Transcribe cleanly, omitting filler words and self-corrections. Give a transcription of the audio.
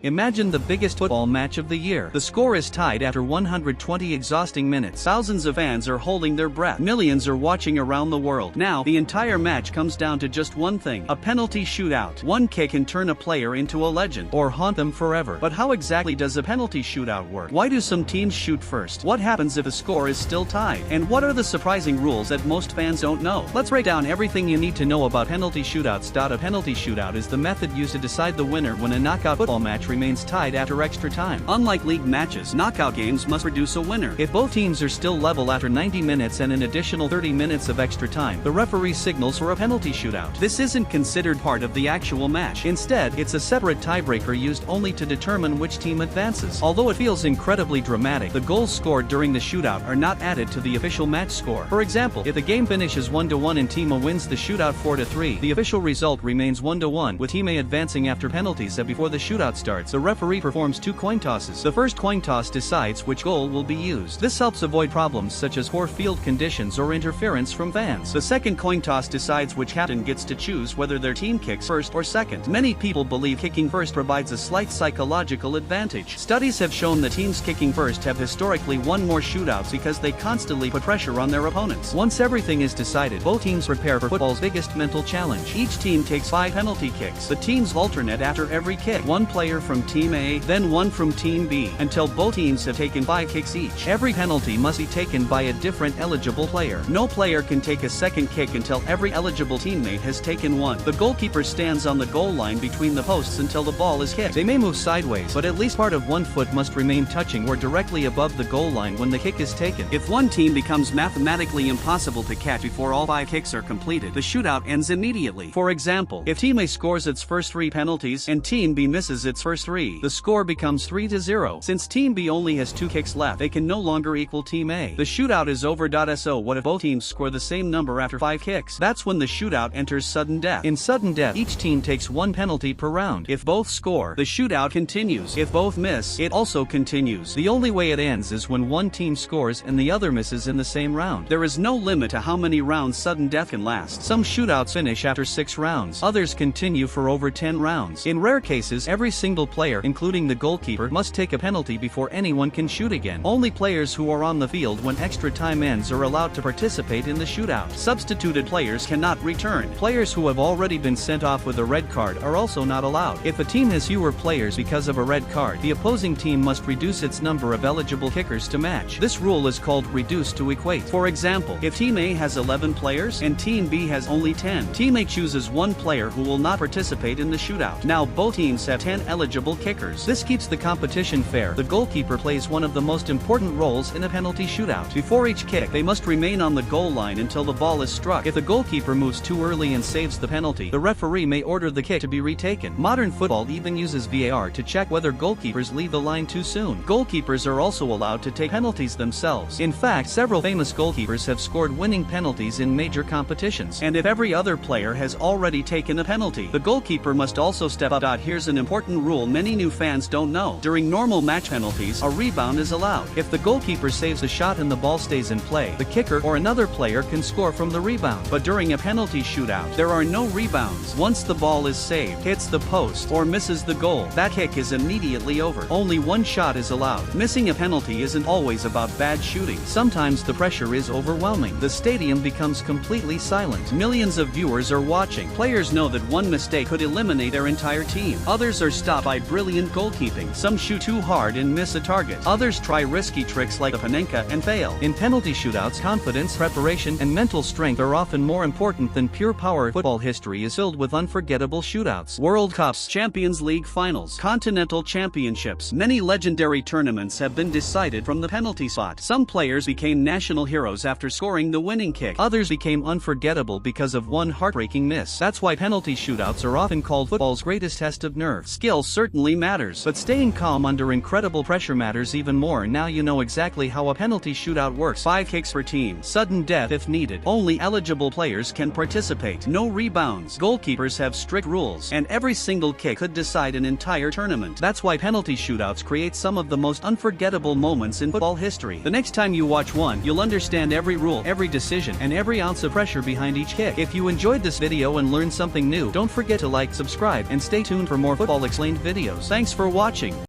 Imagine the biggest football match of the year. The score is tied after 120 exhausting minutes. Thousands of fans are holding their breath. Millions are watching around the world. Now, the entire match comes down to just one thing: a penalty shootout. One kick can turn a player into a legend, or haunt them forever. But how exactly does a penalty shootout work? Why do some teams shoot first? What happens if the score is still tied? And what are the surprising rules that most fans don't know? Let's break down everything you need to know about penalty shootouts. A penalty shootout is the method used to decide the winner when a knockout football match remains tied after extra time. Unlike league matches, knockout games must produce a winner. If both teams are still level after 90 minutes and an additional 30 minutes of extra time, the referee signals for a penalty shootout. This isn't considered part of the actual match. Instead, it's a separate tiebreaker used only to determine which team advances. Although it feels incredibly dramatic, the goals scored during the shootout are not added to the official match score. For example, if the game finishes 1-1 and Team A wins the shootout 4-3, the official result remains 1-1, with Team A advancing after penalties. Before the shootout starts, the referee performs 2 coin tosses. The first coin toss decides which goal will be used. This helps avoid problems such as poor field conditions or interference from fans. The second coin toss decides which captain gets to choose whether their team kicks first or second. Many people believe kicking first provides a slight psychological advantage. Studies have shown that teams kicking first have historically won more shootouts because they constantly put pressure on their opponents. Once everything is decided, both teams prepare for football's biggest mental challenge. Each team takes 5 penalty kicks. The teams alternate after every kick. One player from Team A, then one from Team B, until both teams have taken 5 kicks each. Every penalty must be taken by a different eligible player. No player can take a second kick until every eligible teammate has taken one. The goalkeeper stands on the goal line between the posts until the ball is kicked. They may move sideways, but at least part of one foot must remain touching or directly above the goal line when the kick is taken. If one team becomes mathematically impossible to catch before all 5 kicks are completed, the shootout ends immediately. For example, if Team A scores its first 3 penalties and Team B misses its first 3, the score becomes 3-0. Since Team B only has 2 kicks left, they can no longer equal Team A. The shootout is over. So what if both teams score the same number after 5 kicks? That's when the shootout enters sudden death. In sudden death, each team takes 1 penalty per round. If both score, the shootout continues. If both miss, it also continues. The only way it ends is when one team scores and the other misses in the same round. There is no limit to how many rounds sudden death can last. Some shootouts finish after 6 rounds. Others continue for over 10 rounds. In rare cases, every single player, including the goalkeeper, must take a penalty before anyone can shoot again. Only players who are on the field when extra time ends are allowed to participate in the shootout. Substituted players cannot return. Players who have already been sent off with a red card are also not allowed. If a team has fewer players because of a red card, the opposing team must reduce its number of eligible kickers to match. This rule is called reduce to equate. For example, if Team A has 11 players and Team B has only 10, Team A chooses one player who will not participate in the shootout. Now both teams have 10 eligible kickers. This keeps the competition fair. The goalkeeper plays one of the most important roles in a penalty shootout. Before each kick, they must remain on the goal line until the ball is struck. If the goalkeeper moves too early and saves the penalty, the referee may order the kick to be retaken. Modern football even uses VAR to check whether goalkeepers leave the line too soon. Goalkeepers are also allowed to take penalties themselves. In fact, several famous goalkeepers have scored winning penalties in major competitions. And if every other player has already taken a penalty, the goalkeeper must also step up. Here's an important rule many new fans don't know. During normal match penalties, a rebound is allowed. If the goalkeeper saves the shot and the ball stays in play, the kicker or another player can score from the rebound. But during a penalty shootout, there are no rebounds. Once the ball is saved, hits the post, or misses the goal, that kick is immediately over. Only one shot is allowed. Missing a penalty isn't always about bad shooting. Sometimes the pressure is overwhelming. The stadium becomes completely silent. Millions of viewers are watching. Players know that one mistake could eliminate their entire team. Others are stopped by brilliant goalkeeping. Some shoot too hard and miss a target. Others try risky tricks like a panenka and fail. In penalty shootouts, confidence, preparation, and mental strength are often more important than pure power. Football history is filled with unforgettable shootouts. World Cups, Champions League finals, continental championships. Many legendary tournaments have been decided from the penalty spot. Some players became national heroes after scoring the winning kick. Others became unforgettable because of one heartbreaking miss. That's why penalty shootouts are often called football's greatest test of nerve. Skill certainly matters, but staying calm under incredible pressure matters even more. Now you know exactly how a penalty shootout works. 5 kicks per team. Sudden death if needed. Only eligible players can participate. No rebounds. Goalkeepers have strict rules, and every single kick could decide an entire tournament. That's why penalty shootouts create some of the most unforgettable moments in football history. The next time you watch one, you'll understand every rule, every decision, and every ounce of pressure behind each kick. If you enjoyed this video and learned something new, don't forget to like, subscribe, and stay tuned for more football explained videos. videos. Thanks for watching.